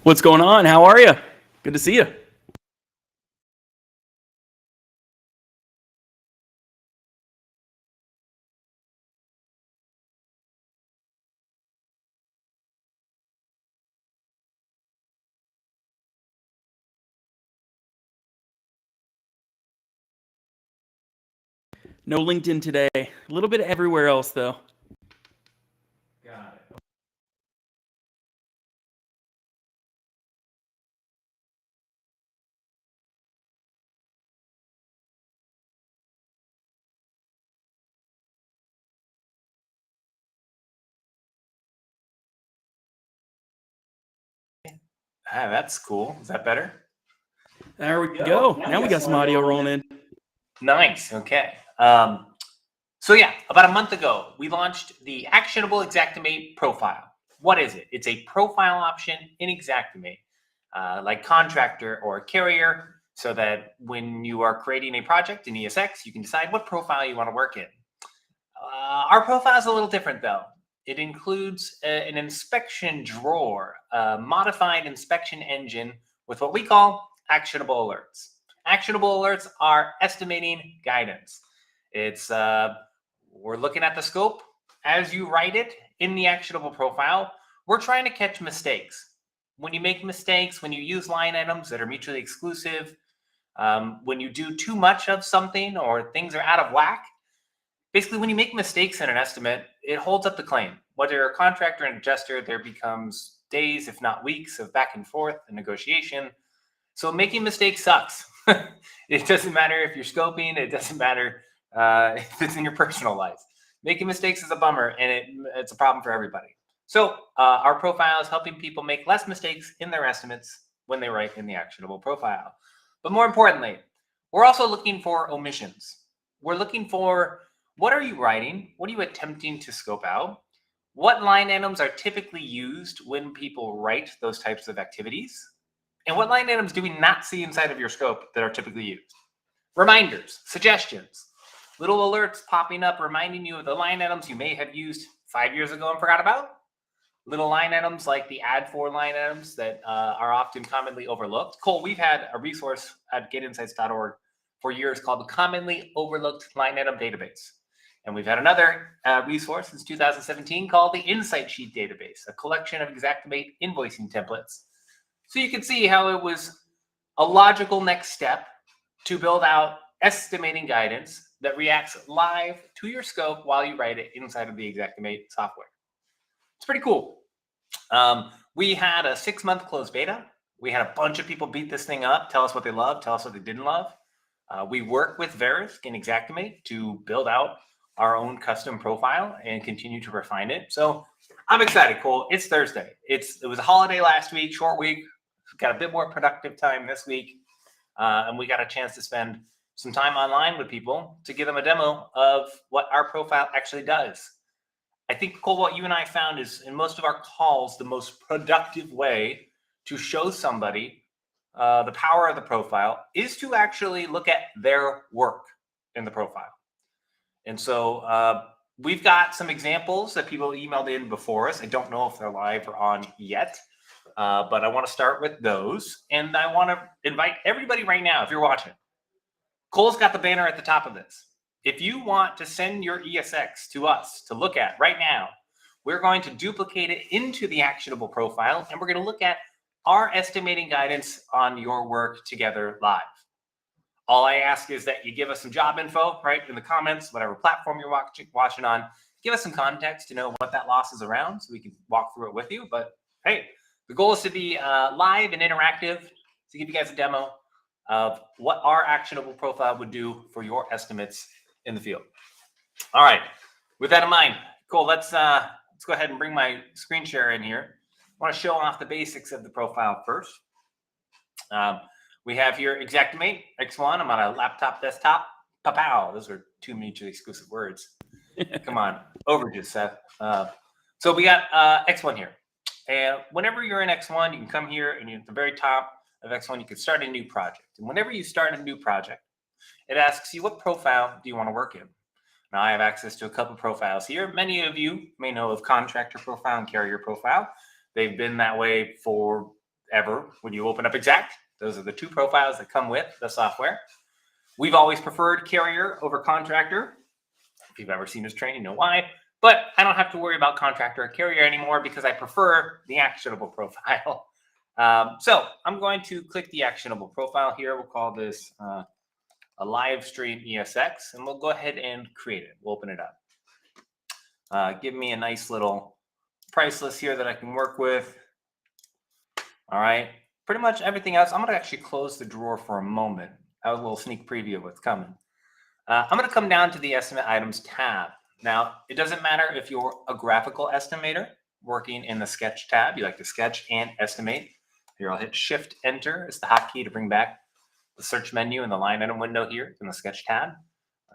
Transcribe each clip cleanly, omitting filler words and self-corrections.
What's going on? How are you? Good to see you. No LinkedIn today. A little bit everywhere else, though. Got it. That's cool. Is that better? There we go. Now we got some audio rolling in. Nice. Okay. So yeah, about a month ago, we launched the Actionable Xactimate Profile. What is it? It's a profile option in Xactimate, like contractor or carrier, so that when you are creating a project in ESX, you can decide what profile you want to work in. Our profile is a little different though. It includes an inspection drawer, a modified inspection engine with what we call actionable alerts. Actionable alerts are estimating guidance. It's we're looking at the scope as you write it in the actionable profile. We're trying to catch mistakes. When you make mistakes, when you use line items that are mutually exclusive, when you do too much of something or things are out of whack, basically, when you make mistakes in an estimate, it holds up the claim. Whether you're a contractor and adjuster, there becomes days, if not weeks, of back and forth and negotiation. So making mistakes sucks. It doesn't matter if you're scoping. It doesn't matter if it's in your personal life. Making mistakes is a bummer, and it's a problem for everybody. So our profile is helping people make less mistakes in their estimates when they write in the actionable profile. But more importantly, we're also looking for omissions. We're looking for, what are you writing? What are you attempting to scope out? What line items are typically used when people write those types of activities? And what line items do we not see inside of your scope that are typically used? Reminders, suggestions, little alerts popping up reminding you of the line items you may have used 5 years ago and forgot about. Little line items like the add for line items that are often commonly overlooked. Cole, we've had a resource at getinsights.org for years called the Commonly Overlooked Line Item Database. And we've had another resource since 2017 called the Insight Sheet Database, a collection of Xactimate invoicing templates. So you can see how it was a logical next step to build out estimating guidance that reacts live to your scope while you write it inside of the Xactimate software. It's pretty cool. We had a 6-month closed beta. We had a bunch of people beat this thing up, tell us what they loved, tell us what they didn't love. We work with Verisk and Xactimate to build out our own custom profile and continue to refine it. So I'm excited, Cole. It's Thursday. It was a holiday last week, short week. Got a bit more productive time this week. And we got a chance to spend some time online with people to give them a demo of what our profile actually does. I think, Cole, what you and I found is in most of our calls, the most productive way to show somebody the power of the profile is to actually look at their work in the profile. And so we've got some examples that people emailed in before us. I don't know if they're live or on yet, but I want to start with those. And I want to invite everybody right now, if you're watching, Cole's got the banner at the top of this. If you want to send your ESX to us to look at right now, we're going to duplicate it into the actionable profile, and we're going to look at our estimating guidance on your work together live. All I ask is that you give us some job info, right, in the comments, whatever platform you're watching on. Give us some context to know what that loss is around so we can walk through it with you. But hey, the goal is to be live and interactive to give you guys a demo of what our actionable profile would do for your estimates in the field. All right, with that in mind, Cole, let's go ahead and bring my screen share in here. I want to show off the basics of the profile first. We have here Xactimate X1. I'm on a laptop desktop. Pow. Those are two mutually exclusive words. Come on, overages, Seth. So we got X1 here. And whenever you're in X1, you can come here and at the very top of X1, you can start a new project. And whenever you start a new project, it asks you, what profile do you want to work in? Now, I have access to a couple profiles here. Many of you may know of contractor profile and carrier profile. They've been that way forever ever when you open up Xact. Those are the two profiles that come with the software. We've always preferred carrier over contractor. If you've ever seen us train, you know why. But I don't have to worry about contractor or carrier anymore because I prefer the actionable profile. So I'm going to click the actionable profile here. We'll call this a live stream ESX, and we'll go ahead and create it. We'll open it up. Give me a nice little price list here that I can work with. All right, pretty much everything else. I'm going to actually close the drawer for a moment. That was a little sneak preview of what's coming. I'm going to come down to the estimate items tab. Now, it doesn't matter if you're a graphical estimator working in the sketch tab. You like to sketch and estimate. Here, I'll hit Shift Enter. It's the hotkey to bring back the search menu and the line item window here in the sketch tab.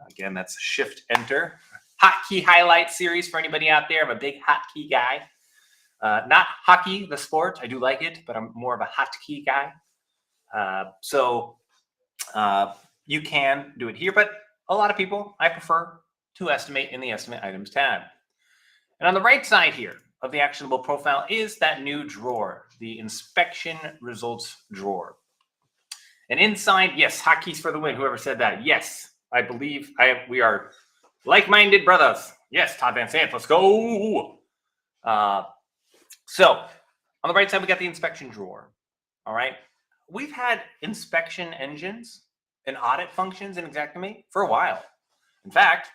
Again, that's Shift Enter. Hotkey highlight series for anybody out there. I'm a big hotkey guy. Not hockey, the sport. I do like it, but I'm more of a hotkey guy. You can do it here, but a lot of people, I prefer to estimate in the Estimate Items tab. And on the right side here of the actionable profile is that new drawer, the Inspection Results drawer. And inside, yes, hotkeys for the win. Whoever said that, yes, I believe we are like-minded brothers. Yes, Todd Van Sant, let's go. So on the right side, we got the inspection drawer. All right. We've had inspection engines and audit functions in Xactimate for a while. In fact,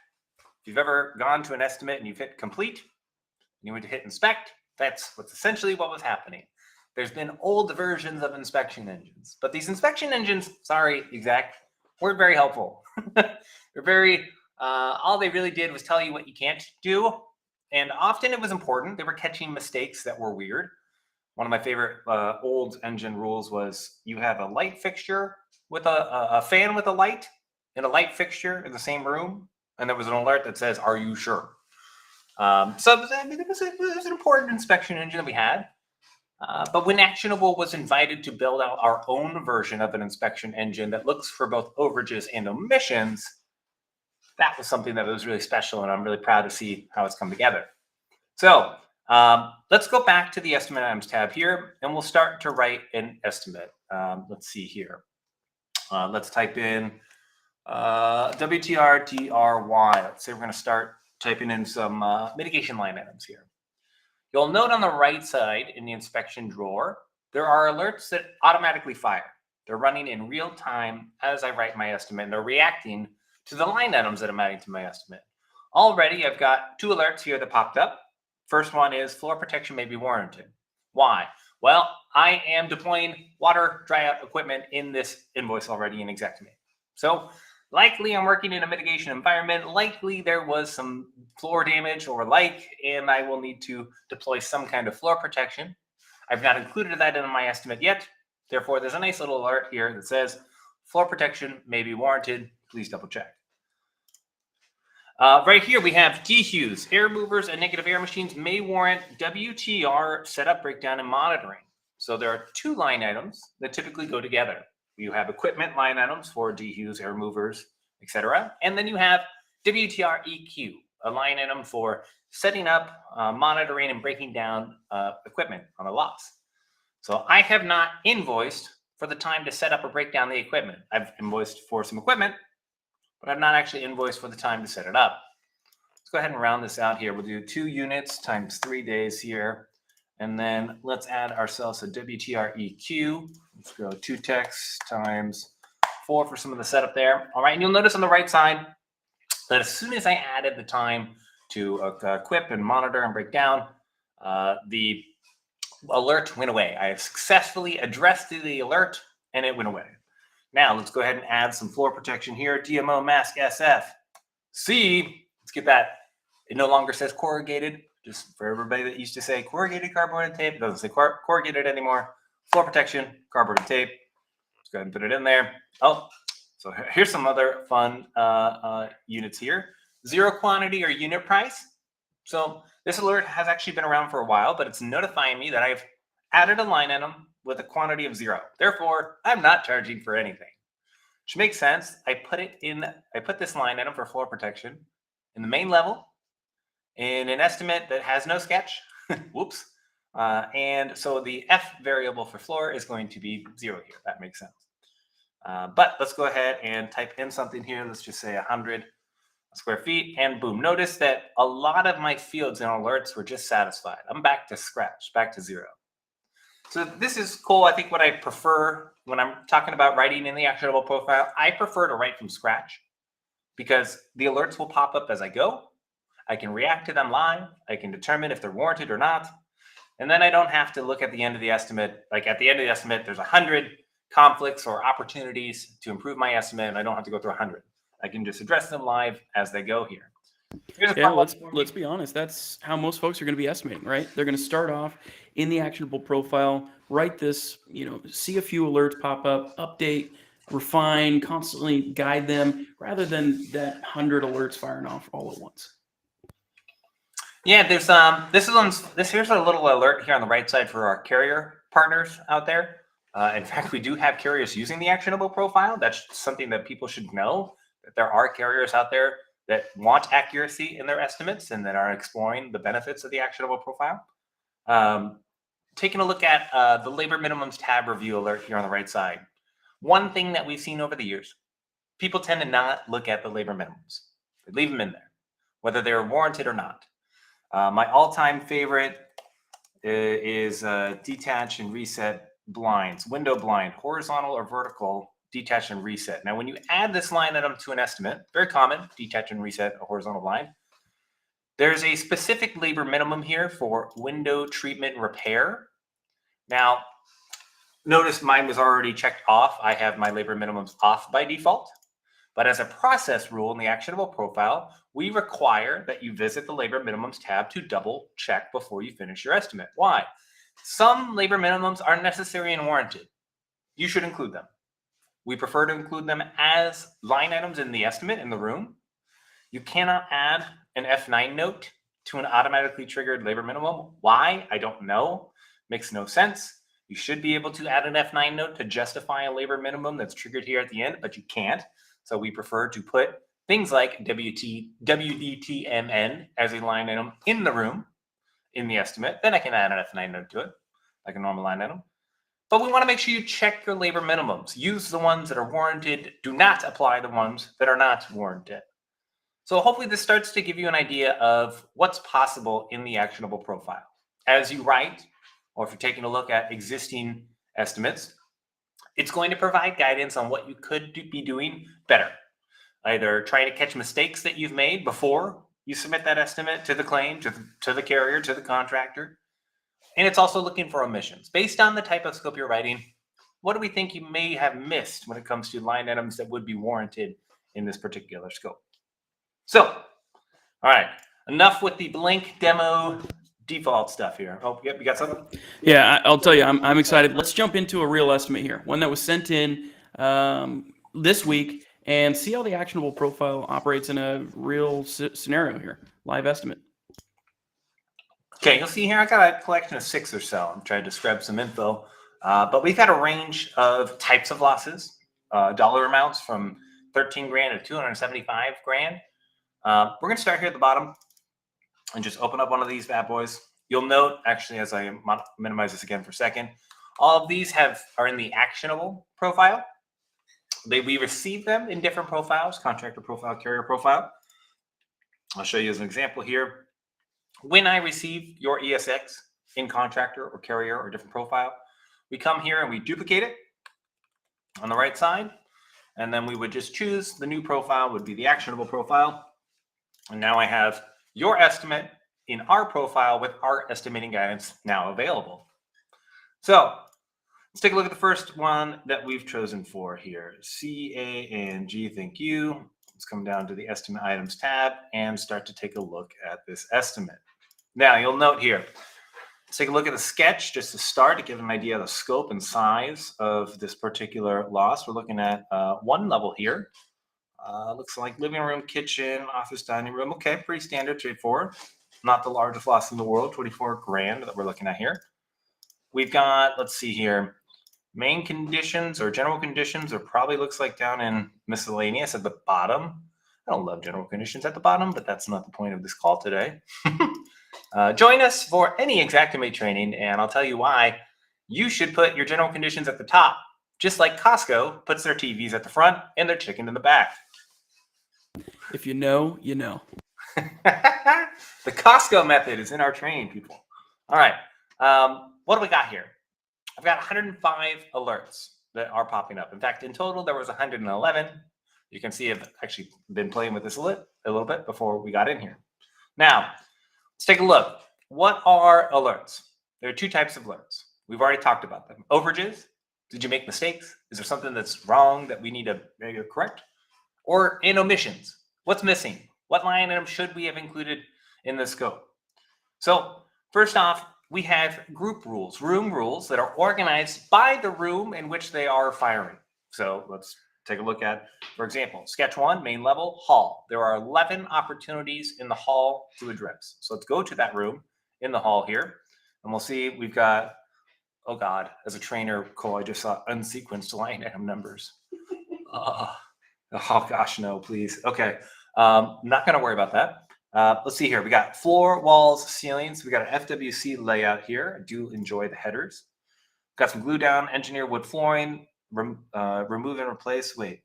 if you've ever gone to an estimate and you've hit complete, and you went to hit inspect, that's essentially what was happening. There's been old versions of inspection engines, but these inspection engines, sorry, Xact, weren't very helpful. They're very, all they really did was tell you what you can't do. And often it was important. They were catching mistakes that were weird. One of my favorite old engine rules was you have a light fixture with a fan with a light and a light fixture in the same room. And there was an alert that says, "Are you sure?" So it was an important inspection engine that we had. But when Actionable was invited to build out our own version of an inspection engine that looks for both overages and omissions, that was something that was really special, and I'm really proud to see how it's come together. So let's go back to the Estimate Items tab here, and we'll start to write an estimate. Let's see here. Let's type in WTR-DRY. Let's say we're going to start typing in some mitigation line items here. You'll note on the right side in the inspection drawer, there are alerts that automatically fire. They're running in real time as I write my estimate, and they're reacting to the line items that I'm adding to my estimate. Already, I've got two alerts here that popped up. First one is floor protection may be warranted. Why? Well, I am deploying water dryout equipment in this invoice already in Xactimate. So likely I'm working in a mitigation environment. Likely there was some floor damage or and I will need to deploy some kind of floor protection. I've not included that in my estimate yet. Therefore, there's a nice little alert here that says floor protection may be warranted. Please double check. Right here, we have dehues. Air movers and negative air machines may warrant WTR setup, breakdown, and monitoring. So there are two line items that typically go together. You have equipment line items for dehues, air movers, etc. And then you have WTR EQ, a line item for setting up, monitoring, and breaking down equipment on a loss. So I have not invoiced for the time to set up or break down the equipment. I've invoiced for some equipment, but I've not actually invoiced for the time to set it up. Let's go ahead and round this out here. We'll do 2 units times 3 days here. And then let's add ourselves a WTR EQ. Let's go 2 techs times 4 for some of the setup there. All right, and you'll notice on the right side that as soon as I added the time to equip and monitor and break down, the alert went away. I have successfully addressed the alert and it went away. Now let's go ahead and add some floor protection here. DMO mask SF. C, let's get that. It no longer says corrugated. Just for everybody that used to say corrugated cardboard and tape, it doesn't say corrugated anymore. Floor protection, cardboard and tape. Let's go ahead and put it in there. Oh, so here's some other fun units here. 0 quantity or unit price. So this alert has actually been around for a while, but it's notifying me that I've added a line item with a quantity of 0. Therefore, I'm not charging for anything. Which makes sense. I put this line item for floor protection in the main level in an estimate that has no sketch. Whoops. And so the F variable for floor is going to be 0 here. That makes sense. But let's go ahead and type in something here. Let's just say 100 square feet, and boom. Notice that a lot of my fields and alerts were just satisfied. I'm back to scratch, back to 0. So this is cool. I think what I prefer when I'm talking about writing in the actionable profile, I prefer to write from scratch because the alerts will pop up as I go. I can react to them live. I can determine if they're warranted or not. And then I don't have to look at the end of the estimate. Like at the end of the estimate, there's 100 conflicts or opportunities to improve my estimate, and I don't have to go through 100. I can just address them live as they go here. Yeah, let's be honest. That's how most folks are going to be estimating, right? They're going to start off in the actionable profile, write this, see a few alerts pop up, update, refine, constantly guide them, rather than that 100 alerts firing off all at once. Yeah, there's here's a little alert here on the right side for our carrier partners out there. In fact, we do have carriers using the actionable profile. That's something that people should know, that there are carriers out there that want accuracy in their estimates and that are exploring the benefits of the actionable profile. Taking a look at the labor minimums tab review alert here on the right side. One thing that we've seen over the years, people tend to not look at the labor minimums. They leave them in there, whether they're warranted or not. My all-time favorite is detach and reset blinds, window blind, horizontal or vertical, detach and reset. Now, when you add this line item to an estimate, very common, detach and reset a horizontal blind, there's a specific labor minimum here for window treatment repair. Now, notice mine was already checked off. I have my labor minimums off by default. But as a process rule in the actionable profile, we require that you visit the labor minimums tab to double check before you finish your estimate. Why? Some labor minimums are necessary and warranted. You should include them. We prefer to include them as line items in the estimate in the room. You cannot add an F9 note to an automatically triggered labor minimum. Why? I don't know. Makes no sense. You should be able to add an F9 note to justify a labor minimum that's triggered here at the end, but you can't. So we prefer to put things like WDTMN as a line item in the room in the estimate. Then I can add an F9 note to it, like a normal line item. But we want to make sure you check your labor minimums. Use the ones that are warranted. Do not apply the ones that are not warranted. So hopefully this starts to give you an idea of what's possible in the actionable profile. As you write, or if you're taking a look at existing estimates, it's going to provide guidance on what you could be doing better. Either trying to catch mistakes that you've made before you submit that estimate to the claim, to the carrier, to the contractor. And it's also looking for omissions. Based on the type of scope you're writing, what do we think you may have missed when it comes to line items that would be warranted in this particular scope? So, all right, enough with the blank demo default stuff here. Oh, yep, you got something? Yeah, I'll tell you, I'm excited. Let's jump into a real estimate here, one that was sent in this week, and see how the actionable profile operates in a real scenario here, live estimate. Okay, you'll see here I got a collection of 6 or so. I'm trying to describe some info, but we've got a range of types of losses, dollar amounts from 13 grand to 275 grand. We're going to start here at the bottom and just open up one of these bad boys. You'll note, actually, as I minimize this again for a second, all of these are in the actionable profile. We receive them in different profiles, contractor profile, carrier profile. I'll show you as an example here. When I receive your ESX in contractor or carrier or different profile, we come here and we duplicate it on the right side. And then we would just choose the new profile would be the actionable profile. And now I have your estimate in our profile with our estimating guidance now available. So let's take a look at the first one that we've chosen for here. C, A, and G, thank you. Let's come down to the estimate items tab and start to take a look at this estimate. Now you'll note here, let's take a look at the sketch just to start to give an idea of the scope and size of this particular loss. We're looking at one level here. Looks like living room, kitchen, office, dining room. Okay, pretty standard, straightforward. Not the largest loss in the world, 24 grand that we're looking at here. We've got, let's see here, main conditions or general conditions, or probably looks like down in miscellaneous at the bottom. I don't love general conditions at the bottom, but that's not the point of this call today. Join us for any Xactimate training, and I'll tell you why. You should put your general conditions at the top, just like Costco puts their TVs at the front and their chicken in the back. If you know, you know. The Costco method is in our training, people. All right. What do we got here? I've got 105 alerts that are popping up. In fact, in total, there was 111. You can see I've actually been playing with this a little bit before we got in here. Now, let's take a look. What are alerts? There are two types of alerts. We've already talked about them. Overages. Did you make mistakes? Is there something that's wrong that we need to correct? Or in omissions. What's missing? What line item should we have included in the scope? So first off, we have group rules, room rules that are organized by the room in which they are firing. So let's take a look at, for example, sketch 1, main level, hall. There are 11 opportunities in the hall to address. So let's go to that room in the hall here, and we'll see we've got, oh God, as a trainer, Cole, I just saw unsequenced line item numbers. Oh gosh, no, please. Okay, not gonna worry about that. Let's see here. We got floor, walls, ceilings. We got an FWC layout here. I do enjoy the headers. Got some glue down, engineer wood flooring, remove and replace. Wait,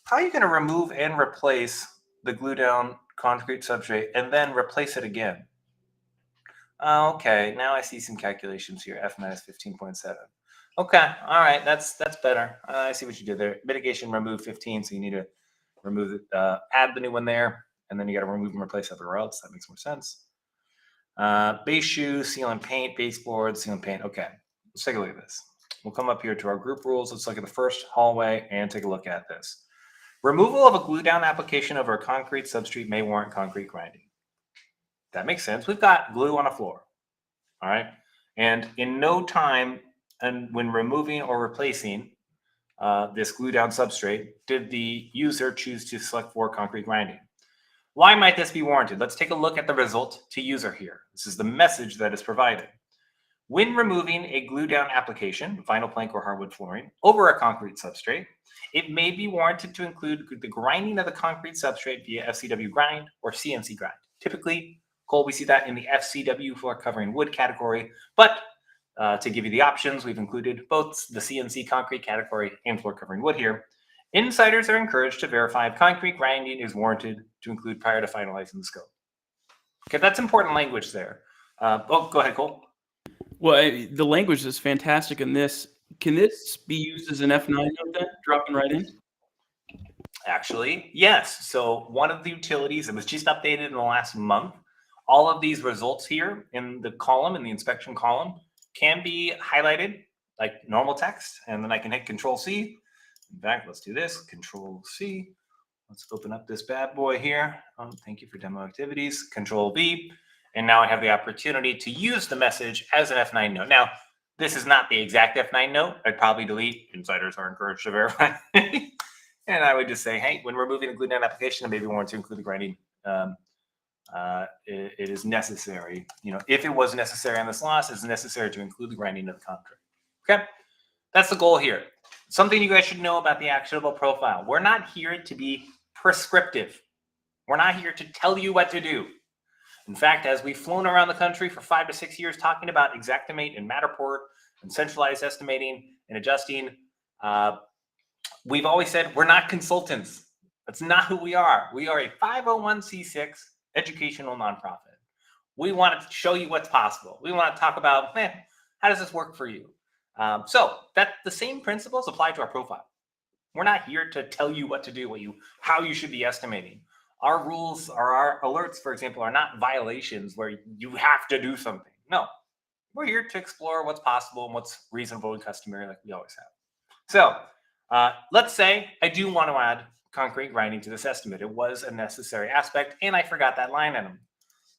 how are you going to remove and replace the glue down concrete substrate and then replace it again? Okay, now I see some calculations here. F minus 15.7. Okay, all right, that's better. I see what you did there. Mitigation, remove 15, so you need to remove it, add the new one there. And then you got to remove and replace everywhere else. That makes more sense. Base shoe, seal and paint, baseboard, seal and paint. Okay, let's take a look at this. We'll come up here to our group rules. Let's look at the first hallway and take a look at this. Removal of a glue down application over a concrete substrate may warrant concrete grinding. That makes sense. We've got glue on a floor. All right. And in no time, and when removing or replacing this glue down substrate, did the user choose to select for concrete grinding? Why might this be warranted? Let's take a look at the result to user here. This is the message that is provided. When removing a glue down application, vinyl plank or hardwood flooring, over a concrete substrate, it may be warranted to include the grinding of the concrete substrate via FCW grind or CNC grind. Typically, Cole, we see that in the FCW floor covering wood category, but to give you the options, we've included both the CNC concrete category and floor covering wood here. Insiders are encouraged to verify if concrete grinding is warranted to include prior to finalizing the scope. Okay, that's important language there. Go ahead, Cole. Well, the language is fantastic in this. Can this be used as an F9 note then, dropping right in? Actually, yes. So one of the utilities, it was just updated in the last month. All of these results here in the column, in the inspection column, can be highlighted like normal text, and then I can hit Control C. In fact, let's do this, Control C. Let's open up this bad boy here. Thank you for demo activities, Control V. And now I have the opportunity to use the message as an F9 note. Now, this is not the exact F9 note. I'd probably delete, insiders are encouraged to verify. And I would just say, hey, when we're moving a glue down application, I maybe want to include the grinding. It is necessary. If it was necessary on this loss, it's necessary to include the grinding of the concrete. Okay, that's the goal here. Something you guys should know about the actionable profile. We're not here to be prescriptive. We're not here to tell you what to do. In fact, as we've flown around the country for 5 to 6 years talking about Xactimate and Matterport and centralized estimating and adjusting, we've always said we're not consultants. That's not who we are. We are a 501c6 educational nonprofit. We want to show you what's possible. We want to talk about, how does this work for you? So that the same principles apply to our profile. We're not here to tell you what to do, how you should be estimating. Our rules or our alerts, for example, are not violations where you have to do something. No, we're here to explore what's possible and what's reasonable and customary, like we always have. So let's say I do want to add concrete grinding to this estimate. It was a necessary aspect, and I forgot that line item.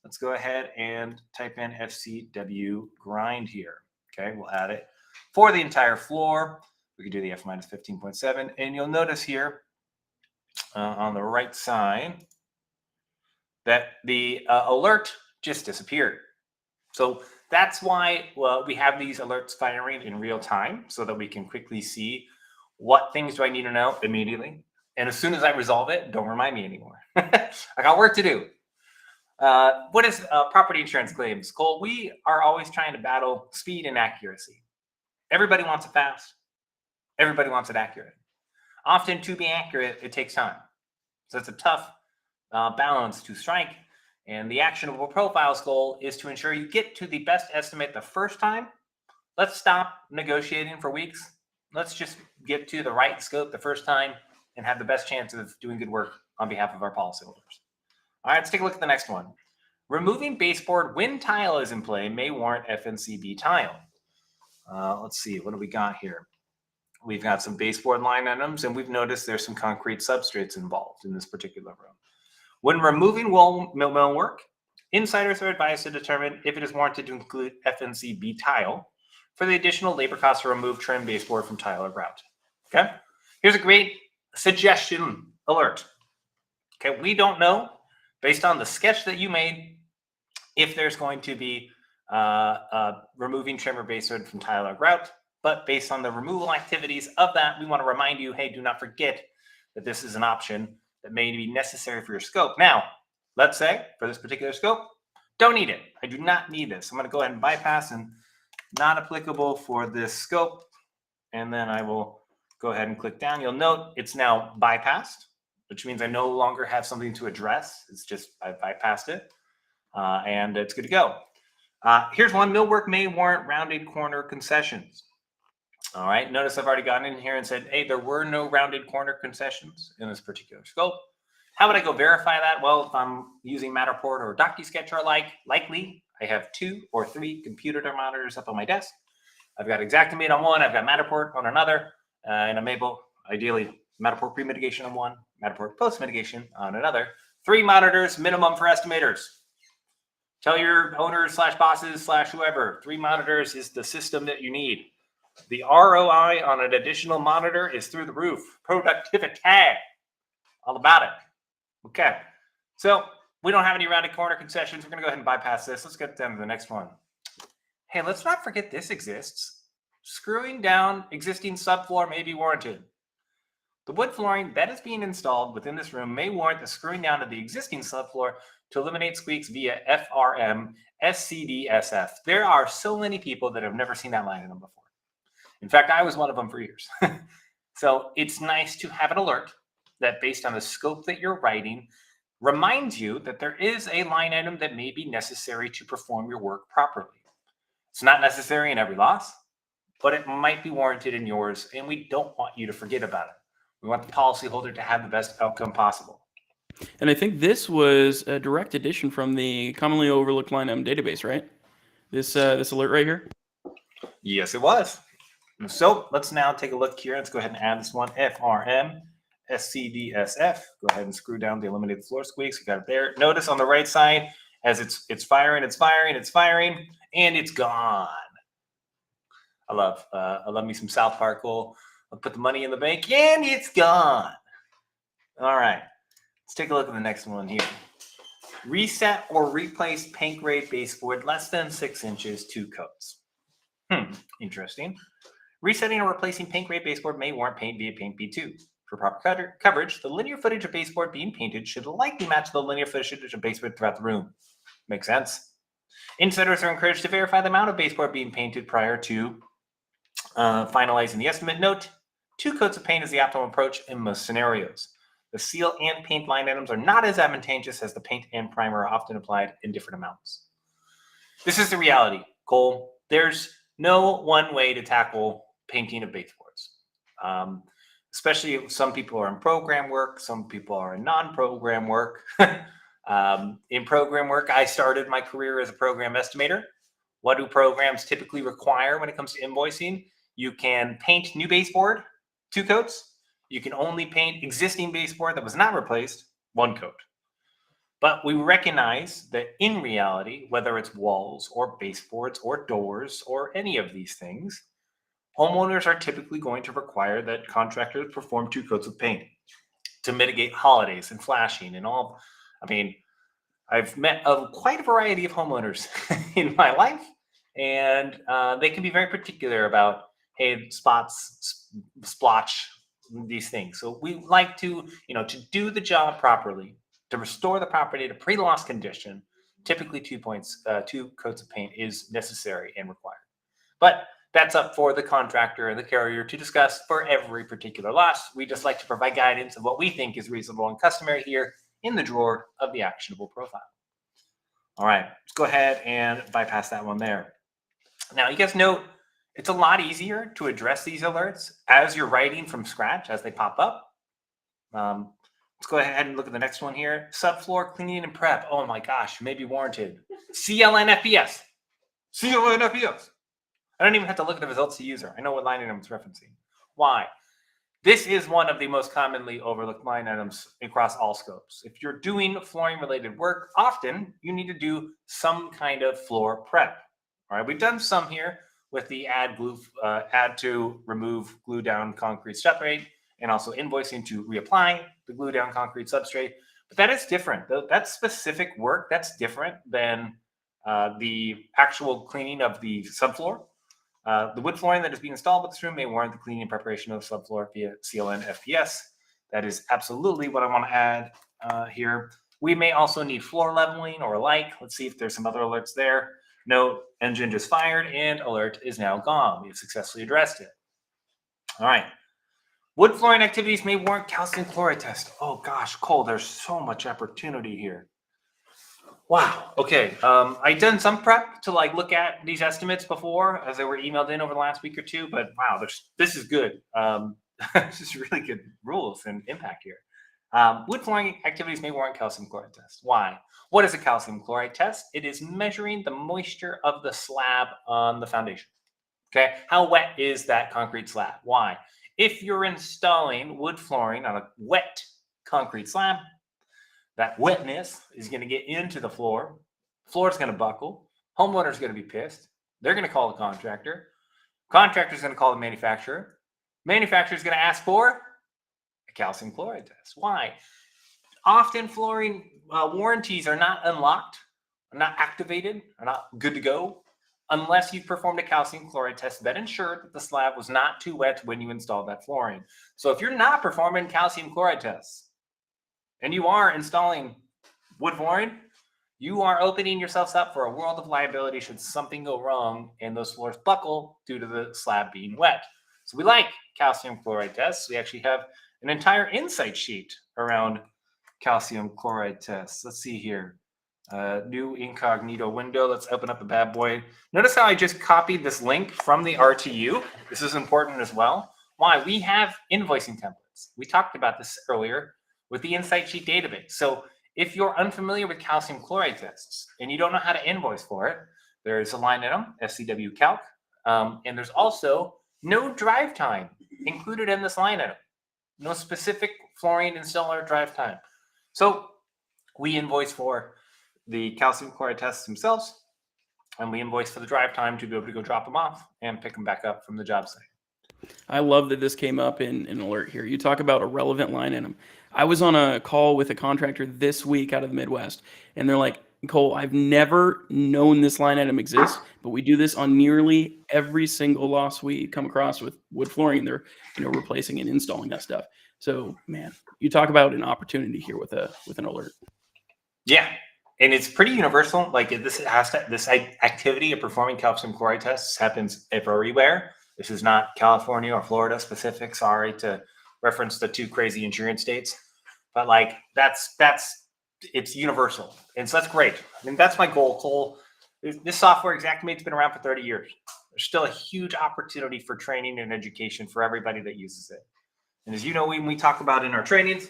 Let's go ahead and type in FCW grind here. Okay, we'll add it for the entire floor. We can do the F minus 15.7, and you'll notice here on the right side that the alert just disappeared. So that's why we have these alerts firing in real time so that we can quickly see what things do I need to know immediately. And as soon as I resolve it, don't remind me anymore. I got work to do. What is property insurance claims? Cole, we are always trying to battle speed and accuracy. Everybody wants it fast. Everybody wants it accurate. Often to be accurate, it takes time. So it's a tough balance to strike. And the actionable profiles goal is to ensure you get to the best estimate the first time. Let's stop negotiating for weeks. Let's just get to the right scope the first time and have the best chance of doing good work on behalf of our policyholders. All right, let's take a look at the next one. Removing baseboard when tile is in play may warrant FNCB tile. Let's see, what do we got here? We've got some baseboard line items, and we've noticed there's some concrete substrates involved in this particular room. When removing mill work, insiders are advised to determine if it is warranted to include FNCB tile for the additional labor costs to remove trim baseboard from tile or grout. Okay, here's a great suggestion alert. Okay, we don't know, based on the sketch that you made, if there's going to be removing trim or baseboard from tile or grout. But based on the removal activities of that, we want to remind you, hey, do not forget that this is an option that may be necessary for your scope. Now, let's say for this particular scope, don't need it. I do not need this. I'm going to go ahead and bypass and not applicable for this scope. And then I will go ahead and click down. You'll note it's now bypassed, which means I no longer have something to address. It's just I bypassed it and it's good to go. Here's one. Millwork may warrant rounded corner concessions. All right, notice I've already gotten in here and said, hey, there were no rounded corner concessions in this particular scope. How would I go verify that? Well, if I'm using Matterport or DocuSketch or likely I have 2 or 3 computer monitors up on my desk. I've got Xactimate on one, I've got Matterport on another, and I'm able, ideally, Matterport pre-mitigation on one, Matterport post-mitigation on another. 3 monitors minimum for estimators. Tell your owners / bosses / whoever, 3 monitors is the system that you need. The ROI on an additional monitor is through the roof. Productivity, all about it. Okay, so we don't have any rounded corner concessions. We're going to go ahead and bypass this. Let's get down to the next one. Hey, let's not forget this exists. Screwing down existing subfloor may be warranted. The wood flooring that is being installed within this room may warrant the screwing down of the existing subfloor to eliminate squeaks via FRM SCDSF. There are so many people that have never seen that line item before. In fact, I was one of them for years. So it's nice to have an alert that based on the scope that you're writing, reminds you that there is a line item that may be necessary to perform your work properly. It's not necessary in every loss, but it might be warranted in yours, and we don't want you to forget about it. We want the policyholder to have the best outcome possible. And I think this was a direct addition from the commonly overlooked line item database, right? This alert right here? Yes, it was. So let's now take a look here. Let's go ahead and add this one, FRM SCDSF. Go ahead and screw down the eliminated floor squeaks. You got it there. Notice on the right side, as it's firing, and it's gone. I love me some South Park. I'll put the money in the bank, and it's gone. All right, let's take a look at the next one here. Reset or replace paint grade baseboard less than 6 inches, 2 coats. Interesting. Resetting or replacing paint grade baseboard may warrant paint via Paint B2. For proper coverage, the linear footage of baseboard being painted should likely match the linear footage of baseboard throughout the room. Makes sense. Insiders are encouraged to verify the amount of baseboard being painted prior to finalizing the estimate. Note, 2 coats of paint is the optimal approach in most scenarios. The seal and paint line items are not as advantageous as the paint and primer are often applied in different amounts. This is the reality, Cole. There's no one way to tackle painting of baseboards. Especially if some people are in program work, some people are in non-program work. In program work, I started my career as a program estimator. What do programs typically require when it comes to invoicing? You can paint new baseboard, 2 coats. You can only paint existing baseboard that was not replaced, 1 coat. But we recognize that in reality, whether it's walls or baseboards or doors or any of these things, homeowners are typically going to require that contractors perform 2 coats of paint to mitigate holidays and flashing and all. I mean, I've met quite a variety of homeowners in my life, and they can be very particular about, hey, spots, splotch, these things. So we like to, to do the job properly, to restore the property to pre-loss condition, typically 2 coats of paint is necessary and required. But that's up for the contractor and the carrier to discuss for every particular loss. We just like to provide guidance of what we think is reasonable and customary here in the drawer of the actionable profile. All right, let's go ahead and bypass that one there. Now, you guys note it's a lot easier to address these alerts as you're writing from scratch as they pop up. Let's go ahead and look at the next one here. Subfloor cleaning and prep. Oh my gosh, may be warranted. CLN FPS. CLN FPS. I don't even have to look at the results to user. I know what line item it's referencing. Why? This is one of the most commonly overlooked line items across all scopes. If you're doing flooring related work, often you need to do some kind of floor prep. All right, we've done some here with the add to remove glue down concrete substrate and also invoicing to reapply the glue down concrete substrate. But that is different. That's specific work. That's different than the actual cleaning of the subfloor. The wood flooring that is being installed with this room may warrant the cleaning and preparation of the subfloor via CLN FPS. That is absolutely what I want to add here. We may also need floor leveling or alike. Let's see if there's some other alerts there. Note, engine just fired and alert is now gone. We've successfully addressed it. All right. Wood flooring activities may warrant calcium chloride test. Oh gosh, Cole, there's so much opportunity here. Wow. Okay. I've done some prep to look at these estimates before as they were emailed in over the last week or two, but wow, this is good. This is really good rules and impact here. Wood flooring activities may warrant calcium chloride test. Why? What is a calcium chloride test? It is measuring the moisture of the slab on the foundation. Okay. How wet is that concrete slab? Why? If you're installing wood flooring on a wet concrete slab, that wetness is going to get into the floor. Floor is going to buckle. Homeowner's going to be pissed. They're going to call the contractor. Contractor's going to call the manufacturer. Manufacturer's going to ask for a calcium chloride test. Why? Often flooring warranties are not unlocked, are not activated, are not good to go unless you've performed a calcium chloride test that ensured that the slab was not too wet when you installed that flooring. So if you're not performing calcium chloride tests, and you are installing wood flooring, you are opening yourselves up for a world of liability should something go wrong and those floors buckle due to the slab being wet. So we like calcium chloride tests. We actually have an entire insight sheet around calcium chloride tests. Let's see here. New incognito window. Let's open up the bad boy. Notice how I just copied this link from the RTU. This is important as well. Why? We have invoicing templates. We talked about this earlier with the Insight Sheet database. So if you're unfamiliar with calcium chloride tests and you don't know how to invoice for it, there's a line item, SCW Calc, and there's also no drive time included in this line item. No specific flooring installer drive time. So we invoice for the calcium chloride tests themselves, and we invoice for the drive time to be able to go drop them off and pick them back up from the job site. I love that this came up in an alert here. You talk about a relevant line item. I was on a call with a contractor this week out of the Midwest, and they're like, Cole, I've never known this line item exists, but we do this on nearly every single loss we come across with wood flooring. They're, replacing and installing that stuff. So, man, you talk about an opportunity here with an alert. Yeah, and it's pretty universal. This activity of performing calcium chloride tests happens everywhere. This is not California or Florida specific. Sorry to reference the two crazy insurance states, but it's universal, and so that's great. I mean, that's my goal, Cole. This software Xactimate's been around for 30 years. There's still a huge opportunity for training and education for everybody that uses it. And as you know, when we talk about in our trainings,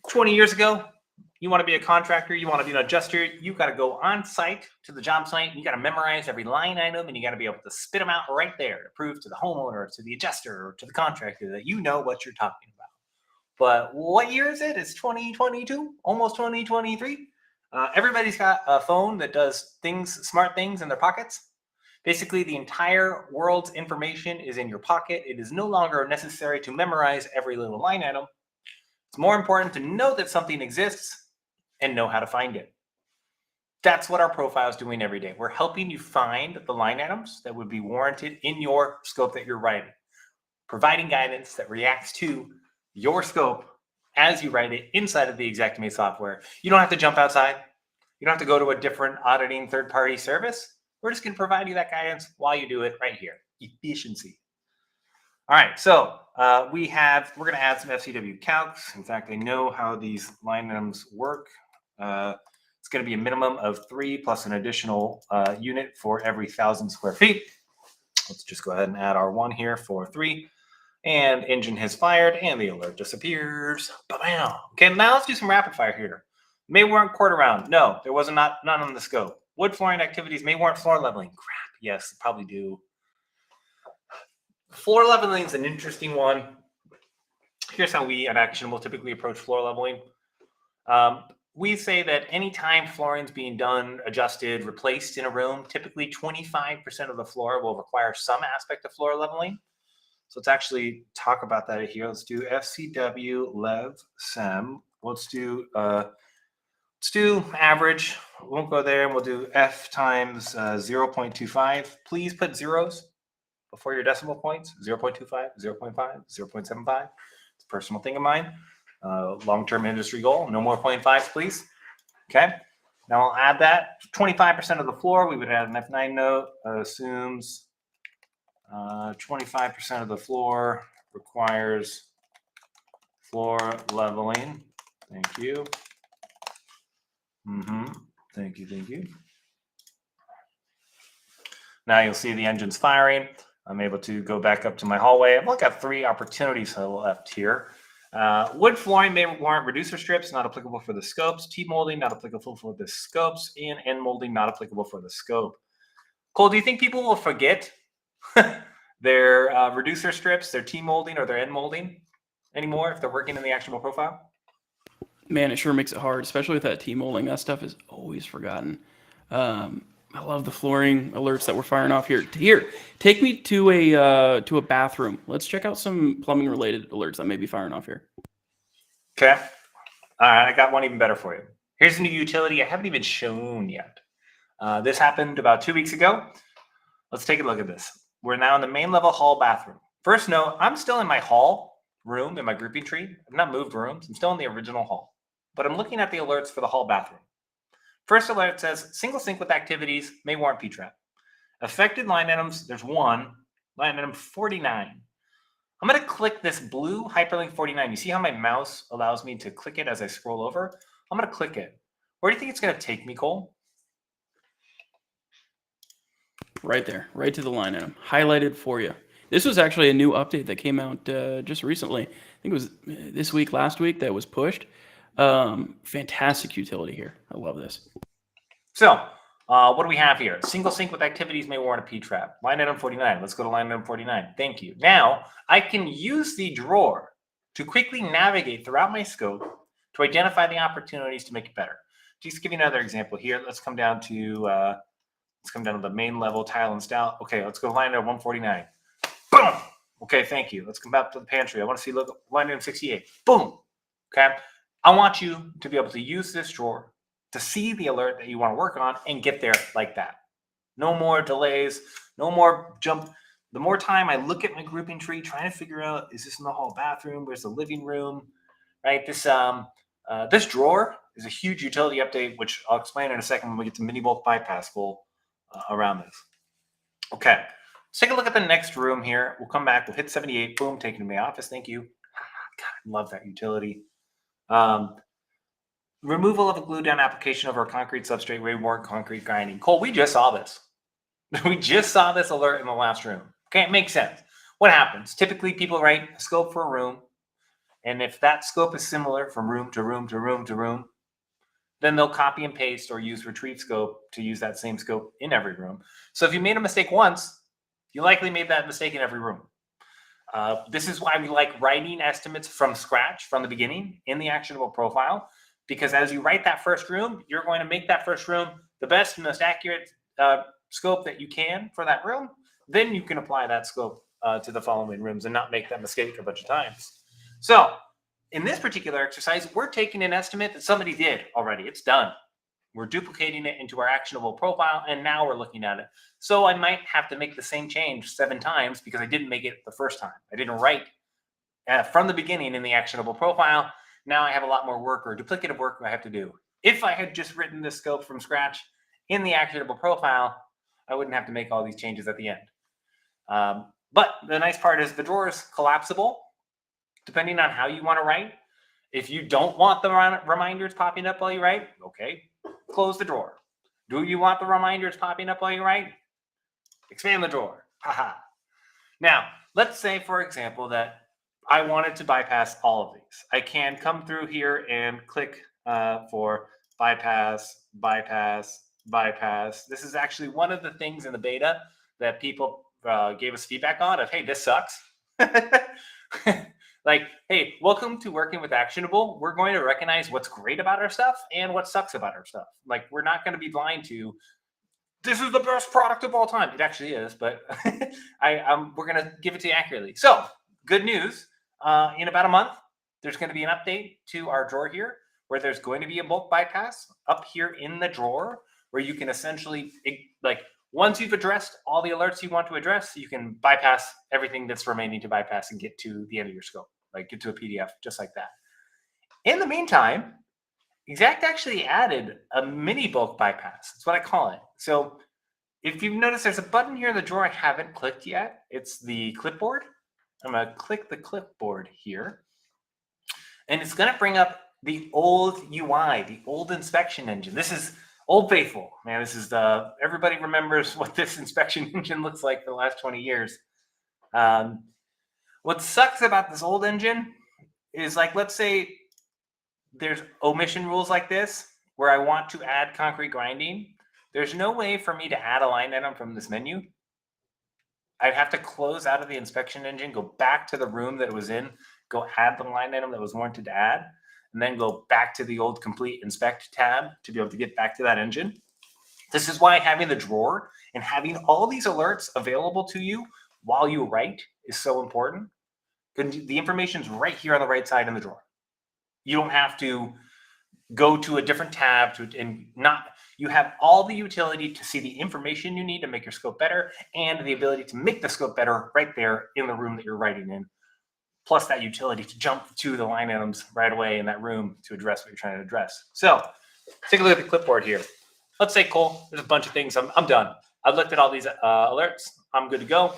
20 years ago, you want to be a contractor, you want to be an adjuster, you got to go on site to the job site, and you got to memorize every line item, and you got to be able to spit them out right there to prove to the homeowner, to the adjuster, or to the contractor that you know what you're talking about. But what year is it? It's 2022, almost 2023. Everybody's got a phone that does smart things in their pockets. Basically, the entire world's information is in your pocket. It is no longer necessary to memorize every little line item. It's more important to know that something exists and know how to find it. That's what our profile is doing every day. We're helping you find the line items that would be warranted in your scope that you're writing, providing guidance that reacts to your scope as you write it inside of the Xactimate software. You don't have to jump outside. You don't have to go to a different auditing third-party service. We're just going to provide you that guidance while you do it right here. Efficiency. All right, so we're going to add some FCW calcs. In fact, I know how these line items work. It's going to be a minimum of 3 plus an additional unit for every 1,000 square feet. Let's just go ahead and add our 1 here for 3. And engine has fired and the alert disappears. Bam! Okay, now let's do some rapid fire here. May warrant quarter round. No, there was none on the scope. Wood flooring activities may warrant floor leveling. Crap, yes, probably do. Floor leveling is an interesting one. Here's how we at Actionable typically approach floor leveling. We say that anytime flooring is being done, adjusted, replaced in a room, typically 25% of the floor will require some aspect of floor leveling. So let's actually talk about that here. Let's do FCW Lev Sem. Let's do average. We won't go there, and we'll do F times 0.25. Please put zeros before your decimal points. 0.25, 0.5, 0.75. It's a personal thing of mine. Long-term industry goal. No more 0.5s, please. Okay. Now I'll add that. 25% of the floor. We would add an F9 note. Assumes 25% of the floor requires floor leveling. Thank you. Thank you. Now you'll see the engine's firing. I'm able to go back up to my hallway. I've only got 3 opportunities left here. Wood flooring may warrant reducer strips, not applicable for the scopes. T-molding, not applicable for the scopes. And end molding, not applicable for the scope. Cole, do you think people will forget their reducer strips, their T-molding, or their end molding anymore if they're working in the actionable profile? Man, it sure makes it hard, especially with that T-molding. That stuff is always forgotten. I love the flooring alerts that we're firing off here. Here, take me to a bathroom. Let's check out some plumbing-related alerts that may be firing off here. Okay. All right, I got one even better for you. Here's a new utility I haven't even shown yet. This happened about 2 weeks ago. Let's take a look at this. We're now in the main level hall bathroom. First note, I'm still in my hall room in my grouping tree. I've not moved rooms. I'm still in the original hall. But I'm looking at the alerts for the hall bathroom. First alert says single sync with activities may warrant P-trap. Affected line items, there's 1. Line item 49. I'm going to click this blue hyperlink 49. You see how my mouse allows me to click it as I scroll over? I'm going to click it. Where do you think it's going to take me, Cole? Right there, right to the line item, highlighted for you. This was actually a new update that came out just recently. I think it was this week, last week, that was pushed. Fantastic utility here. I love this. So, what do we have here? Single sync with activities may warrant a P-trap. Line item 49. Let's go to line item 49. Thank you. Now, I can use the drawer to quickly navigate throughout my scope to identify the opportunities to make it better. Just give you another example here. Let's come down to the main level tile and style. Okay, let's go line item 149. Boom. Okay, thank you. Let's come back to the pantry. I want to see line item 68. Boom. Okay. I want you to be able to use this drawer to see the alert that you want to work on and get there like that. No more delays, no more jump. The more time I look at my grouping tree, trying to figure out, is this in the hall bathroom? Where's the living room? Right? This drawer is a huge utility update, which I'll explain in a second when we get to mini bulk bypass goal around this. Okay, let's take a look at the next room here. We'll come back. We'll hit 78. Boom, taken to my office. Thank you. God, I love that utility. Removal of a glue down application over a concrete substrate, way more concrete grinding. Cole, we just saw this. We just saw this alert in the last room. Okay, it makes sense. What happens? Typically, people write a scope for a room, and if that scope is similar from room to room to room to room, then they'll copy and paste or use retrieve scope to use that same scope in every room. So if you made a mistake once, you likely made that mistake in every room. This is why we like writing estimates from scratch from the beginning in the actionable profile, because as you write that first room, you're going to make that first room the best and most accurate scope that you can for that room. Then you can apply that scope to the following rooms and not make that mistake a bunch of times. So in this particular exercise, we're taking an estimate that somebody did already. It's done. We're duplicating it into our actionable profile, and now we're looking at it. So I might have to make the same change 7 times because I didn't make it the first time. I didn't write from the beginning in the actionable profile. Now I have a lot more work or duplicative work I have to do. If I had just written this scope from scratch in the actionable profile, I wouldn't have to make all these changes at the end. But the nice part is the drawer is collapsible, depending on how you want to write. If you don't want the reminders popping up while you write, okay, close the drawer. Do you want the reminders popping up while you write? Expand the drawer. Haha. Now, let's say, for example, that I wanted to bypass all of these. I can come through here and click for bypass, bypass, bypass. This is actually one of the things in the beta that people gave us feedback on of, hey, this sucks. Like, hey, welcome to working with Actionable. We're going to recognize what's great about our stuff and what sucks about our stuff. Like, we're not going to be blind to, this is the best product of all time. It actually is, but we're going to give it to you accurately. So, good news. In about a month, there's going to be an update to our drawer here where there's going to be a bulk bypass up here in the drawer where you can essentially, like, once you've addressed all the alerts you want to address, you can bypass everything that's remaining to bypass and get to the end of your scope, like get to a PDF just like that. In the meantime, Xact actually added a mini bulk bypass. That's what I call it. So if you've noticed, there's a button here in the drawer I haven't clicked yet. It's the clipboard. I'm going to click the clipboard here. And it's going to bring up the old UI, the old inspection engine. This is Old Faithful, man. This is everybody remembers what this inspection engine looks like for the last 20 years. What sucks about this old engine is, like, let's say there's omission rules like this where I want to add concrete grinding. There's no way for me to add a line item from this menu. I'd have to close out of the inspection engine, go back to the room that it was in, go add the line item that was warranted to add, and then go back to the old complete inspect tab to be able to get back to that engine. This is why having the drawer and having all these alerts available to you while you write is so important. The information's right here on the right side in the drawer. You don't have to go to a different tab you have all the utility to see the information you need to make your scope better and the ability to make the scope better right there in the room that you're writing in. Plus that utility to jump to the line items right away in that room to address what you're trying to address. So take a look at the clipboard here. Let's say, cool, there's a bunch of things. I'm done. I've looked at all these alerts. I'm good to go.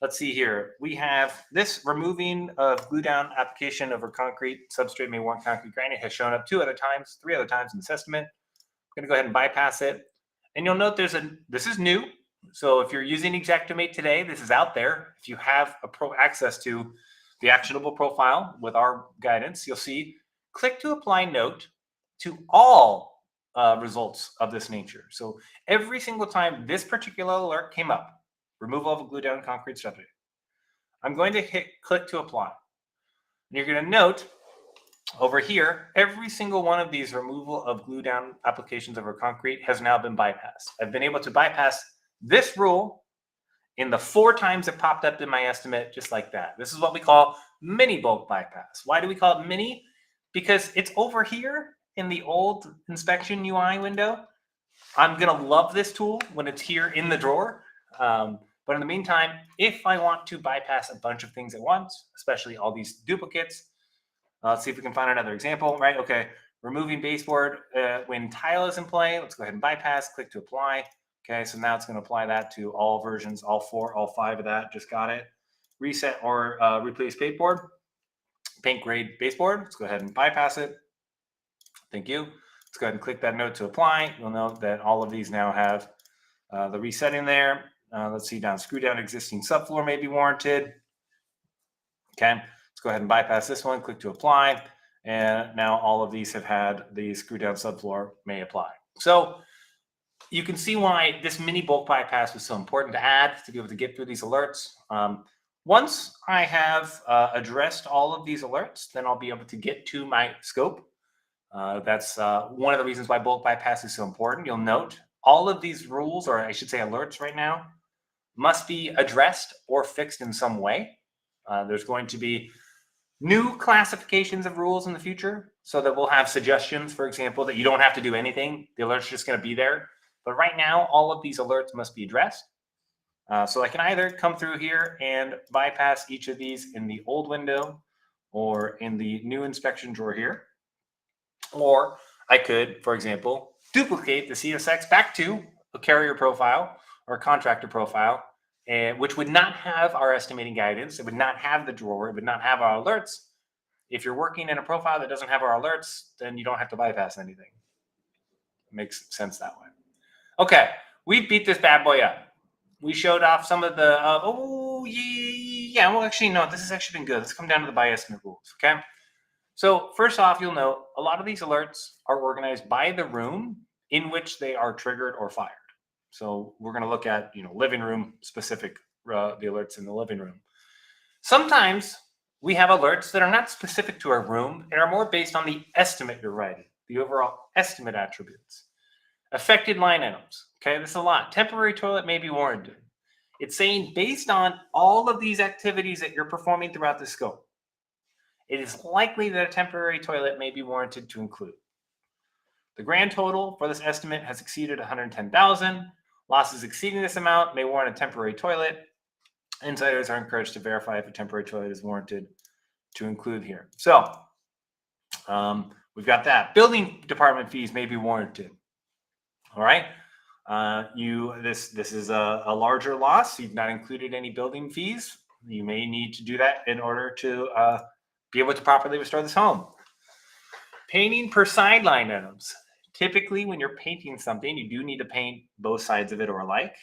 Let's see here. We have this removing of glue down application over concrete substrate may warrant concrete grinding has shown up 3 other times in this estimate. I'm going to go ahead and bypass it. And you'll note this is new. So if you're using Xactimate today, this is out there. If you have access to the actionable profile with our guidance, you'll see click to apply note to all results of this nature. So every single time this particular alert came up, removal of a glue down concrete substrate, I'm going to hit click to apply. And you're going to note over here, every single one of these removal of glue down applications over concrete has now been bypassed. I've been able to bypass this rule in the 4 times it popped up in my estimate, just like that. This is what we call mini bulk bypass. Why do we call it mini? Because it's over here in the old inspection UI window. I'm going to love this tool when it's here in the drawer. But in the meantime, if I want to bypass a bunch of things at once, especially all these duplicates, let's see if we can find another example, right? Okay, removing baseboard when tile is in play. Let's go ahead and bypass, click to apply. Okay, so now it's going to apply that to all versions, all 4, all 5 of that. Just got it. Reset or replace paintboard, paint grade baseboard. Let's go ahead and bypass it. Thank you. Let's go ahead and click that note to apply. You'll note that all of these now have the resetting there. Let's see, screw down existing subfloor may be warranted. Okay, let's go ahead and bypass this one. Click to apply. And now all of these have had the screw down subfloor may apply. So you can see why this mini bulk bypass was so important to add to be able to get through these alerts. Once I have addressed all of these alerts, then I'll be able to get to my scope. That's one of the reasons why bulk bypass is so important. You'll note all of these rules, or I should say alerts right now, must be addressed or fixed in some way. There's going to be new classifications of rules in the future so that we'll have suggestions, for example, that you don't have to do anything. The alert's just going to be there. But right now, all of these alerts must be addressed. So I can either come through here and bypass each of these in the old window or in the new inspection drawer here. Or I could, for example, duplicate the CSX back to a carrier profile or a contractor profile, and which would not have our estimating guidance. It would not have the drawer. It would not have our alerts. If you're working in a profile that doesn't have our alerts, then you don't have to bypass anything. It makes sense that way. Okay, we beat this bad boy up. We showed off some of the, yeah, well, actually, no, this has actually been good. Let's come down to the buy estimate rules, okay? So first off, you'll note a lot of these alerts are organized by the room in which they are triggered or fired. So we're going to look at, living room specific, the alerts in the living room. Sometimes we have alerts that are not specific to our room and are more based on the estimate you're writing, the overall estimate attributes. Affected line items. Okay, this is a lot. Temporary toilet may be warranted. It's saying based on all of these activities that you're performing throughout the scope, it is likely that a temporary toilet may be warranted to include. The grand total for this estimate has exceeded 110,000. Losses exceeding this amount may warrant a temporary toilet. Insiders are encouraged to verify if a temporary toilet is warranted to include here. So we've got that. Building department fees may be warranted. All right. This is a larger loss. You've not included any building fees. You may need to do that in order to be able to properly restore this home. Painting per side line items. Typically, when you're painting something, you do need to paint both sides of it or alike.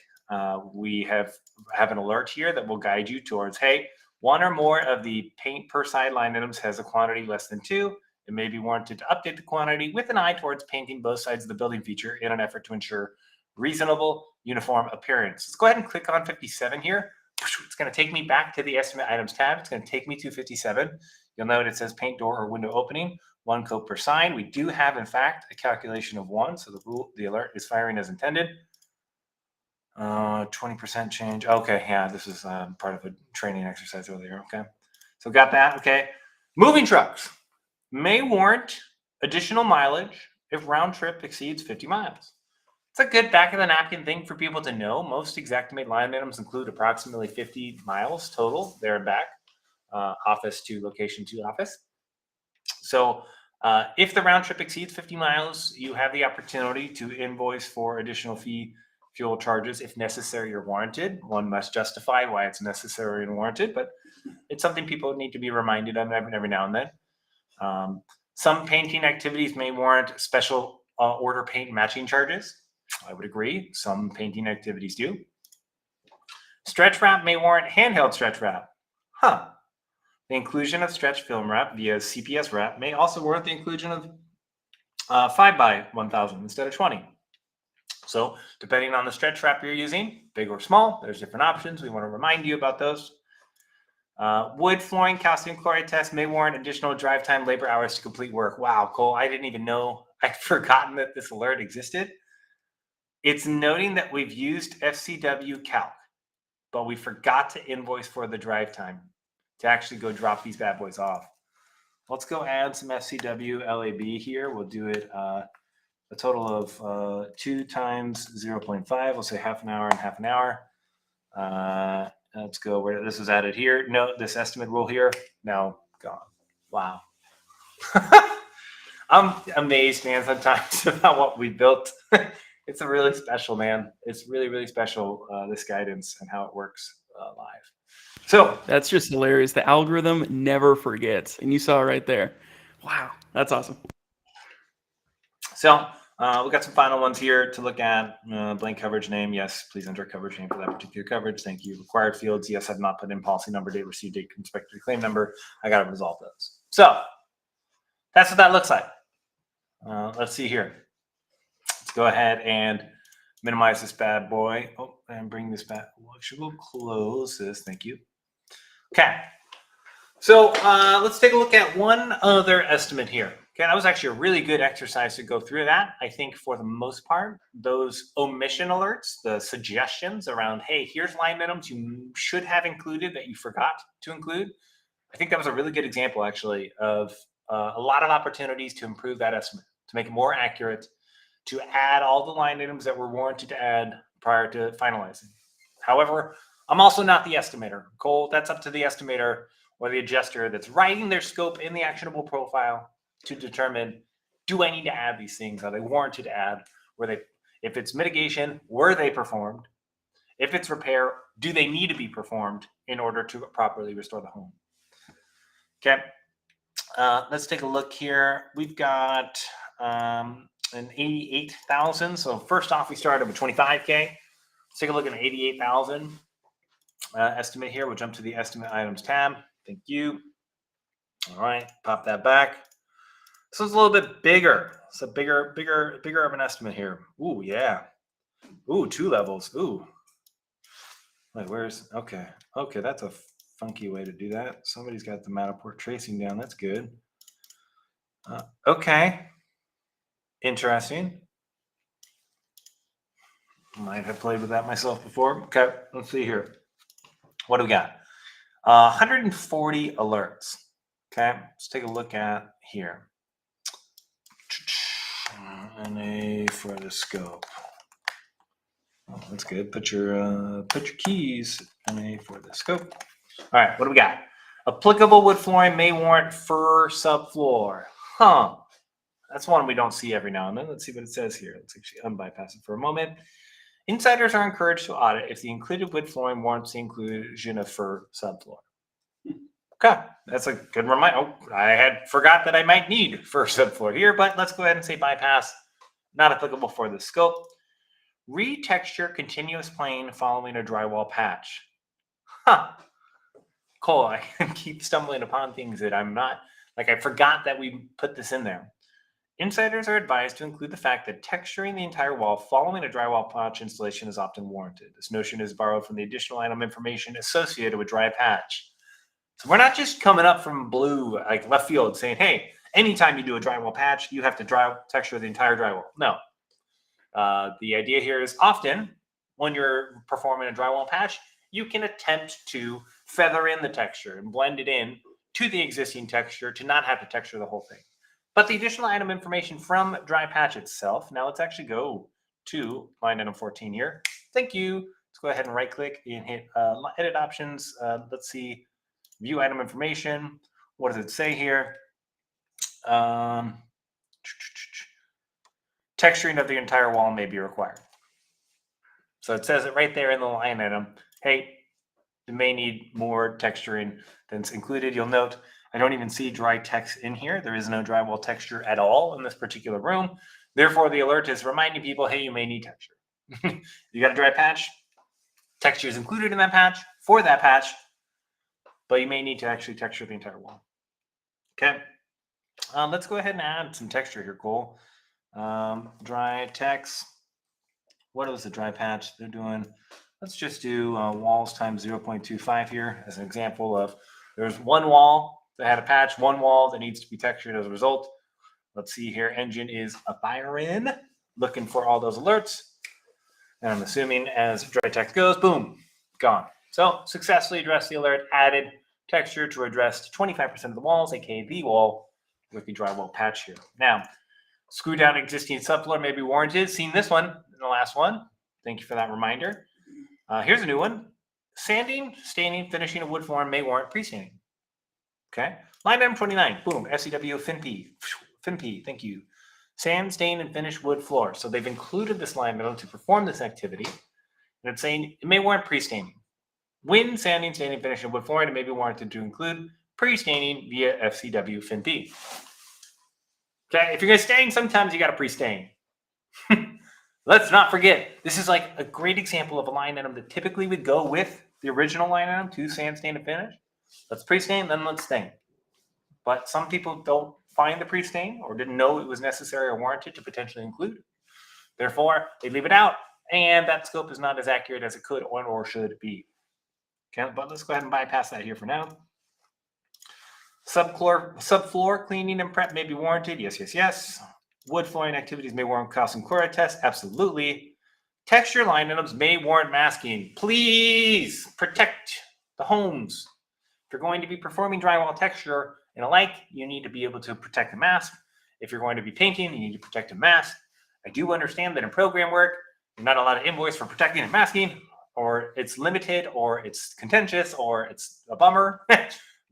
We have an alert here that will guide you towards, hey, one or more of the paint per side line items has a quantity less than 2. It may be warranted to update the quantity with an eye towards painting both sides of the building feature in an effort to ensure reasonable uniform appearance. Let's go ahead and click on 57 here. It's going to take me back to the estimate items tab. It's going to take me to 57. You'll note it says paint door or window opening, 1 coat per sign. We do have, in fact, a calculation of 1. So the alert is firing as intended. 20% change. Okay, yeah, this is part of a training exercise earlier. Okay, so got that. Okay, moving trucks may warrant additional mileage if round trip exceeds 50 miles. It's a good back of the napkin thing for people to know. Most Xactimate line items include approximately 50 miles total there and back, office to location to office. So if the round trip exceeds 50 miles, you have the opportunity to invoice for additional fuel charges if necessary or warranted. One must justify why it's necessary and warranted, but it's something people need to be reminded of every now and then. Some painting activities may warrant special order paint matching charges. I would agree. Some painting activities do. Stretch wrap may warrant handheld stretch wrap. The inclusion of stretch film wrap via CPS wrap may also warrant the inclusion of 5x1000 instead of 20. So depending on the stretch wrap you're using, big or small, there's different options. We want to remind you about those. Wood flooring calcium chloride test may warrant additional drive time labor hours to complete work. Wow, Cole, I didn't even know. I'd forgotten that this alert existed. It's noting that we've used FCW calc, but we forgot to invoice for the drive time to actually go drop these bad boys off. Let's go add some FCW LAB here. We'll do it a total of 2 times 0.5. We'll say half an hour and half an hour. Let's go where this is added here. No, this estimate rule here, now gone. Wow. I'm amazed, man, sometimes about what we built. It's a really special, man. It's really, really special, this guidance and how it works live. So that's just hilarious. The algorithm never forgets. And you saw it right there. Wow, that's awesome. So we got some final ones here to look at. Blank coverage name. Yes, please enter coverage name for that particular coverage. Thank you. Required fields. Yes, I've not put in policy number, date, received date, inspector claim number. I got to resolve those. So that's what that looks like. Let's see here. Let's go ahead and minimize this bad boy. Oh, and bring this back. We'll close this. Thank you. Okay. So let's take a look at one other estimate here. Okay, that was actually a really good exercise to go through that. I think for the most part, those omission alerts, the suggestions around, hey, here's line items you should have included that you forgot to include. I think that was a really good example, actually, of a lot of opportunities to improve that estimate, to make it more accurate, to add all the line items that were warranted to add prior to finalizing. However, I'm also not the estimator. Cole, that's up to the estimator or the adjuster that's writing their scope in the actionable profile to determine, Do I need to add these things? Are they warranted to add? If it's mitigation, were they performed? If it's repair, do they need to be performed in order to properly restore the home? Okay. Let's take a look here. We've got an 88,000. So first off, we started with 25K. Let's take a look at an 88,000 estimate here. We'll jump to the estimate items tab. Thank you. All right, pop that back. So it's a little bit bigger. It's a bigger of an estimate here. Ooh, yeah. Ooh, 2 levels. Ooh. Wait, okay, that's a funky way to do that. Somebody's got the Matterport tracing down. That's good. Okay. Interesting. Might have played with that myself before. Okay, let's see here. What do we got? 140 alerts. Okay, let's take a look at here. NA for the scope. Oh, that's good. Put your keys NA for the scope. All right, what do we got? Applicable wood flooring may warrant fur subfloor. Huh. That's one we don't see every now and then. Let's see what it says here. Let's actually unbypass it for a moment. Insiders are encouraged to audit if the included wood flooring warrants the inclusion of fur subfloor. Okay, that's a good reminder. Oh, I had forgot that I might need fur subfloor here, but let's go ahead and say bypass. Not applicable for the scope. Retexture continuous plane following a drywall patch. Huh. Cole, I keep stumbling upon things that I'm not, like I forgot that we put this in there. Insiders are advised to include the fact that texturing the entire wall following a drywall patch installation is often warranted. This notion is borrowed from the additional item information associated with dry patch. So we're not just coming up from blue, like left field, saying, hey, anytime you do a drywall patch, you have to texture the entire drywall. No. The idea here is often when you're performing a drywall patch, you can attempt to feather in the texture and blend it in to the existing texture to not have to texture the whole thing. But the additional item information from dry patch itself, now let's actually go to line item 14 here. Thank you. Let's go ahead and right click and hit edit options. Let's see, view item information. What does it say here? Texturing of the entire wall may be required. So it says it right there in the line item. Hey, you may need more texturing than's included. You'll note I don't even see dry text in here. There is no drywall texture at all in this particular room. Therefore, the alert is reminding people, hey, you may need texture. You got a dry patch. Texture is included in that patch for that patch, but you may need to actually texture the entire wall. Okay. Let's go ahead and add some texture here, Cole. Dry text. What was the dry patch they're doing? Let's just do walls times 0.25 here as an example of there's one wall that had a patch, one wall that needs to be textured as a result. Let's see here. Engine is a firing, looking for all those alerts. And I'm assuming as dry text goes, boom, gone. So successfully addressed the alert, added texture to address 25% of the walls, aka the wall with the drywall patch here. Now, screw down existing subfloor may be warranted. Seen this one in the last one. Thank you for that reminder. Here's a new one. Sanding, staining, finishing of wood flooring may warrant pre-staining. Okay. Line item 29. Boom. FCW FinP. FinP. Thank you. Sand, stain, and finish wood floor. So they've included this line item to perform this activity. And it's saying it may warrant pre-staining. When sanding, staining, finishing wood flooring, it may be warranted to include pre-staining via FCW FinP. Okay. If you're going to stain, sometimes you got to pre-stain. Let's not forget, this is like a great example of a line item that typically would go with the original line item to sand, stain, and finish. Let's pre-stain, then let's stain. But some people don't find the pre-stain or didn't know it was necessary or warranted to potentially include. Therefore, they leave it out, and that scope is not as accurate as it could or should be. Okay, but let's go ahead and bypass that here for now. Subfloor cleaning and prep may be warranted. Yes, yes, yes. Wood flooring activities may warrant calcium chloride tests. Absolutely. Texture line items may warrant masking. Please protect the homes. If you're going to be performing drywall texture and alike, you need to be able to protect the mask. If you're going to be painting, you need to protect a mask. I do understand that in program work, you're not allowed to invoice for protecting and masking, or it's limited, or it's contentious, or it's a bummer.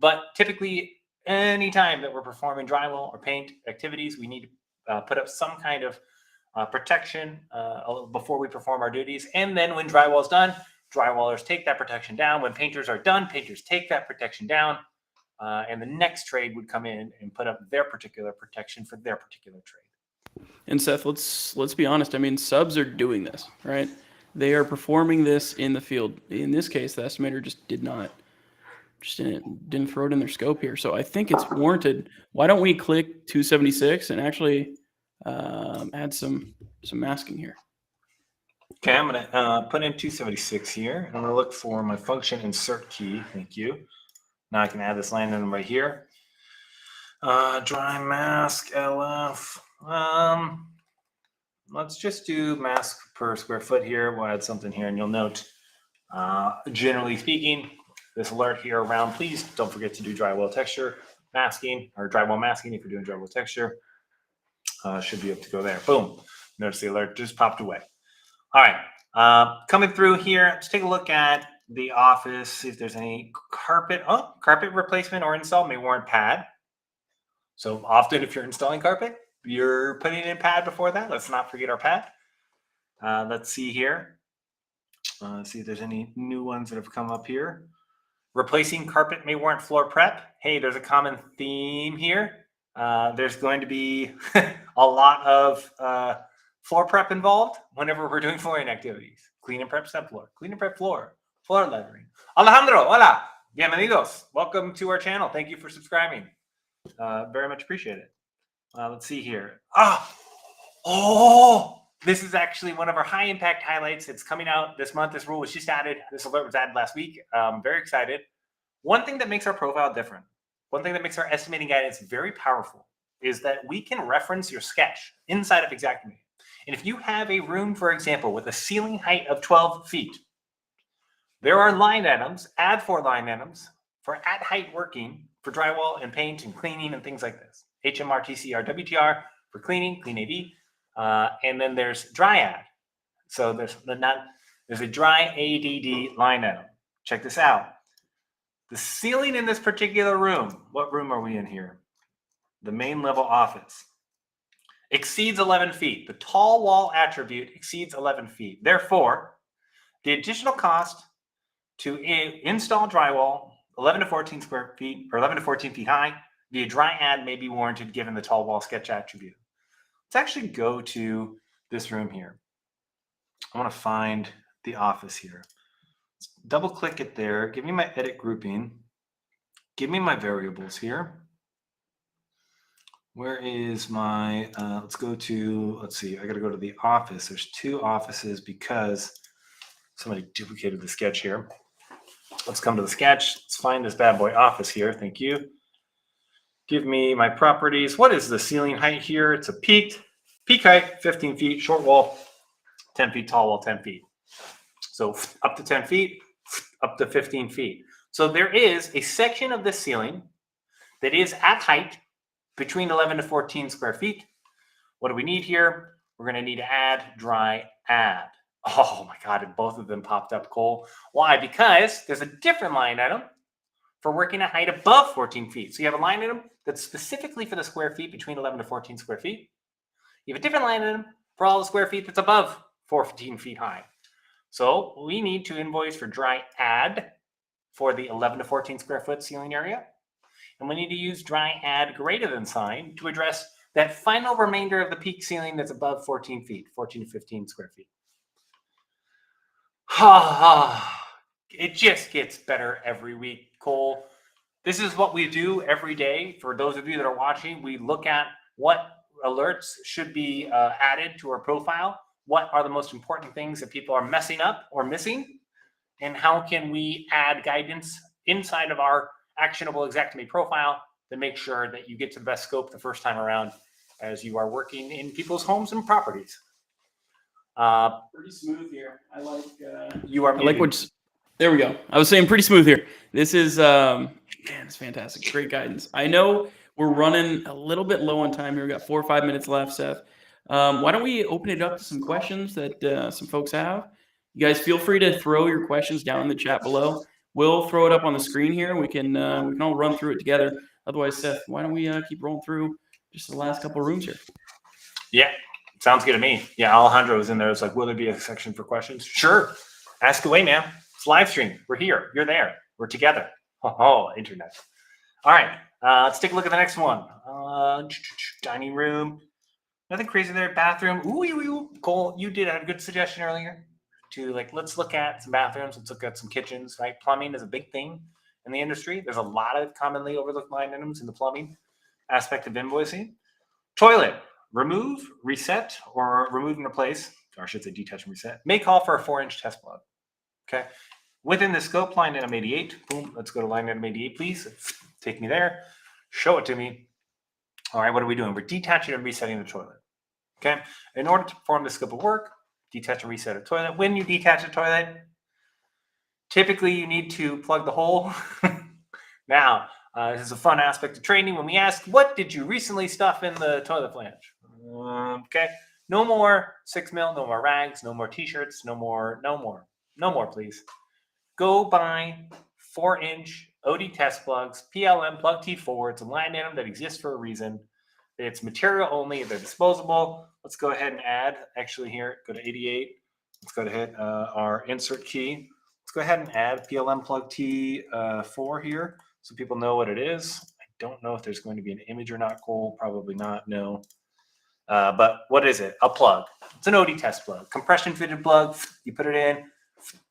But typically, anytime that we're performing drywall or paint activities, we need to put up some kind of protection before we perform our duties. And then when drywall is done, drywallers take that protection down. When painters are done, painters take that protection down. And the next trade would come in and put up their particular protection for their particular trade. And Seth, let's be honest. I mean, subs are doing this, right? They are performing this in the field. In this case, the estimator just didn't throw it in their scope here. So I think it's warranted. Why don't we click 276 and actually add some masking here? Okay, I'm going to put in 276 here. I'm going to look for my function insert key. Thank you. Now I can add this line item right here. Dry mask LF. Let's just do mask per square foot here. We'll add something here, and you'll note, generally speaking, this alert here around, please don't forget to do drywall texture masking or drywall masking if you're doing drywall texture. Should be able to go there. Boom. Notice the alert just popped away. All right. Coming through here, let's take a look at the office, see if there's any carpet. Oh, carpet replacement or install may warrant pad. So often if you're installing carpet, you're putting in pad before that. Let's not forget our pad. Let's see here. See if there's any new ones that have come up here. Replacing carpet may warrant floor prep. Hey, there's a common theme here. There's going to be a lot of floor prep involved whenever we're doing flooring activities. Clean and prep subfloor, clean and prep floor, floor lettering. Alejandro, hola, bienvenidos. Welcome to our channel. Thank you for subscribing. Very much appreciate it. Let's see here. This is actually one of our high impact highlights. It's coming out this month. This rule was just added. This alert was added last week. Very excited. One thing that makes our profile different, one thing that makes our estimating guidance very powerful is that we can reference your sketch inside of Xactimate. And if you have a room, for example, with a ceiling height of 12 feet, there are line items, add for line items for at height working for drywall and paint and cleaning and things like this. HMR, TCR, WTR for cleaning, clean AD. And then there's dry add. So there's a dry ADD line item. Check this out. The ceiling in this particular room, what room are we in here? The main level office, exceeds 11 feet. The tall wall attribute exceeds 11 feet. Therefore, the additional cost to install drywall 11 to 14 square feet or 11 to 14 feet high via dry add may be warranted given the tall wall sketch attribute. Let's actually go to this room here. I want to find the office here. Let's double click it there. Give me my edit grouping. Give me my variables here. Where is my, let's see, I got to go to the office. There's two offices because somebody duplicated the sketch here. Let's come to the sketch. Let's find this bad boy office here. Thank you. Give me my properties. What is the ceiling height here? It's a peak height, 15 feet, short wall, 10 feet, tall wall, 10 feet. So up to 10 feet, up to 15 feet. So there is a section of the ceiling that is at height between 11 to 14 square feet. What do we need here? We're going to need to add dry add. Oh my God, and both of them popped up, Cole. Why? Because there's a different line item for working at height above 14 feet. So you have a line item that's specifically for the square feet between 11 to 14 square feet. You have a different line item for all the square feet that's above 14 feet high. So we need to invoice for dry add for the 11 to 14 square foot ceiling area. And we need to use dry add greater than sign to address that final remainder of the peak ceiling that's above 14 feet, 14 to 15 square feet. It just gets better every week, Cole. This is what we do every day. For those of you that are watching, we look at what alerts should be added to our profile. What are the most important things that people are messing up or missing? And how can we add guidance inside of our Actionable Xactimate profile to make sure that you get to the best scope the first time around as you are working in people's homes and properties. Pretty smooth here. I like. You are. I like what's. There we go. I was saying pretty smooth here. This is man, it's fantastic. Great guidance. I know we're running a little bit low on time here. We got 4 or 5 minutes left, Seth. Why don't we open it up to some questions that some folks have? You guys feel free to throw your questions down in the chat below. We'll throw it up on the screen here, and we can all run through it together. Otherwise, Seth, why don't we keep rolling through just the last couple of rooms here? Yeah, sounds good to me. Yeah, Alejandro was in there. It's like, will there be a section for questions? Sure. Ask away, man. It's live stream. We're here. You're there. We're together. Oh, internet. All right. Let's take a look at the next one. Dining room. Nothing crazy there. Bathroom. Ooh. Cole, you did have a good suggestion earlier to like, let's look at some bathrooms. Let's look at some kitchens, right? Plumbing is a big thing in the industry. There's a lot of commonly overlooked line items in the plumbing aspect of invoicing. Toilet. Remove, reset, or remove and replace, or I should say detach and reset, may call for a 4-inch test plug. Okay. Within the scope, line item 88. Boom. Let's go to line item 88, please. Take me there. Show it to me. All right. What are we doing? We're detaching and resetting the toilet. Okay. In order to perform the scope of work, detach and reset a toilet. When you detach a toilet, typically you need to plug the hole. Now, this is a fun aspect of training when we ask, what did you recently stuff in the toilet flange? Okay. No more 6 mil, no more rags, no more t-shirts, no more, please. Go buy 4-inch OD test plugs, PLM plug T4. It's a line item that exists for a reason. It's material only. They're disposable. Let's go ahead and add, actually here, go to 88. Let's go ahead, our insert key. Let's go ahead and add PLM plug T4 here so people know what it is. I don't know if there's going to be an image or not, Cole. Probably not, no. But what is it? A plug. It's an OD test plug. Compression fitted plug. You put it in,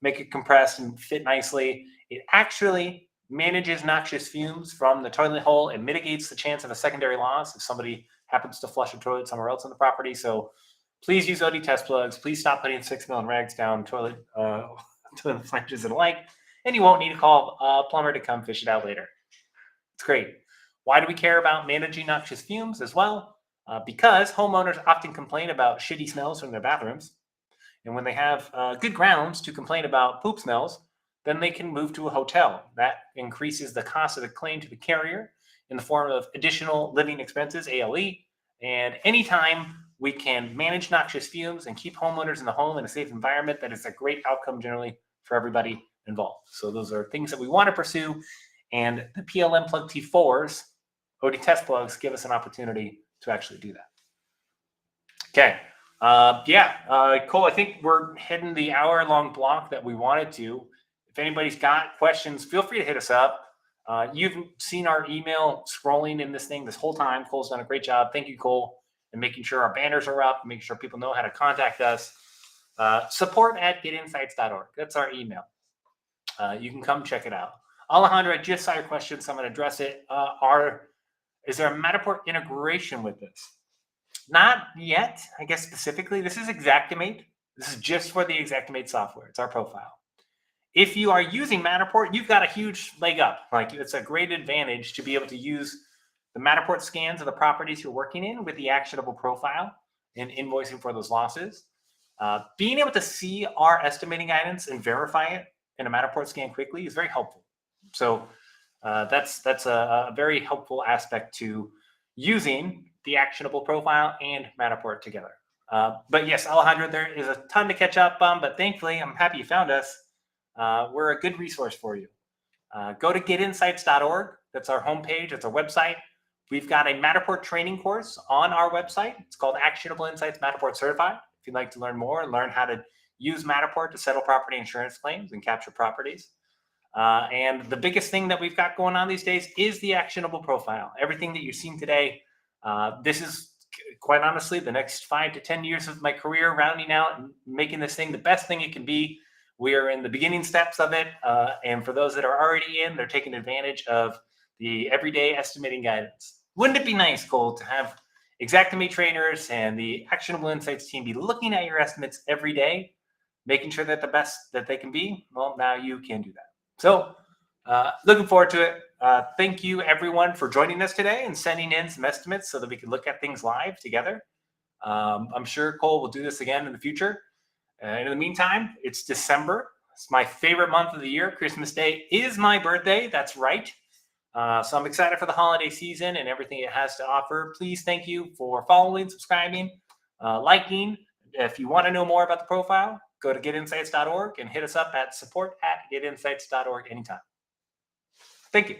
make it compress and fit nicely. It actually manages noxious fumes from the toilet hole and mitigates the chance of a secondary loss if somebody happens to flush a toilet somewhere else on the property. So please use OD test plugs. Please stop putting 6 mil rags down toilet flanges and the like. And you won't need to call a plumber to come fish it out later. It's great. Why do we care about managing noxious fumes as well? Because homeowners often complain about shitty smells from their bathrooms. And when they have good grounds to complain about poop smells, then they can move to a hotel. That increases the cost of the claim to the carrier in the form of additional living expenses, ALE. And anytime we can manage noxious fumes and keep homeowners in the home in a safe environment, that is a great outcome generally for everybody involved. So those are things that we want to pursue. And the PLM plug T4s, OD test plugs, give us an opportunity to actually do that. Okay. Cole, I think we're hitting the hour-long block that we wanted to. If anybody's got questions, feel free to hit us up. You've seen our email scrolling in this thing this whole time. Cole's done a great job. Thank you, Cole, and making sure our banners are up, making sure people know how to contact us. Support@getinsights.org. That's our email. You can come check it out. Alejandro, I just saw your question, so I'm going to address it. Is there a Matterport integration with this? Not yet, I guess specifically. This is Xactimate. This is just for the Xactimate software. It's our profile. If you are using Matterport, you've got a huge leg up. Like, it's a great advantage to be able to use the Matterport scans of the properties you're working in with the actionable profile and invoicing for those losses. Being able to see our estimating guidance and verify it in a Matterport scan quickly is very helpful. So that's a very helpful aspect to using the actionable profile and Matterport together. But yes, Alejandro, there is a ton to catch up on, but thankfully, I'm happy you found us. We're a good resource for you. Go to getinsights.org. That's our homepage. That's our website. We've got a Matterport training course on our website. It's called Actionable Insights Matterport Certified. If you'd like to learn more and learn how to use Matterport to settle property insurance claims and capture properties. And the biggest thing that we've got going on these days is the actionable profile. Everything that you've seen today, this is quite honestly the next 5 to 10 years of my career, rounding out and making this thing the best thing it can be. We are in the beginning steps of it. And for those that are already in, they're taking advantage of the everyday estimating guidance. Wouldn't it be nice, Cole, to have Xactimate trainers and the Actionable Insights team be looking at your estimates every day, making sure that the best that they can be? Well, now you can do that. So looking forward to it. Thank you, everyone, for joining us today and sending in some estimates so that we can look at things live together. I'm sure Cole will do this again in the future. In the meantime, it's December. It's my favorite month of the year. Christmas Day is my birthday. That's right. So I'm excited for the holiday season and everything it has to offer. Please, thank you for following, subscribing, liking. If you want to know more about the profile, go to getinsights.org and hit us up at support@getinsights.org anytime. Thank you.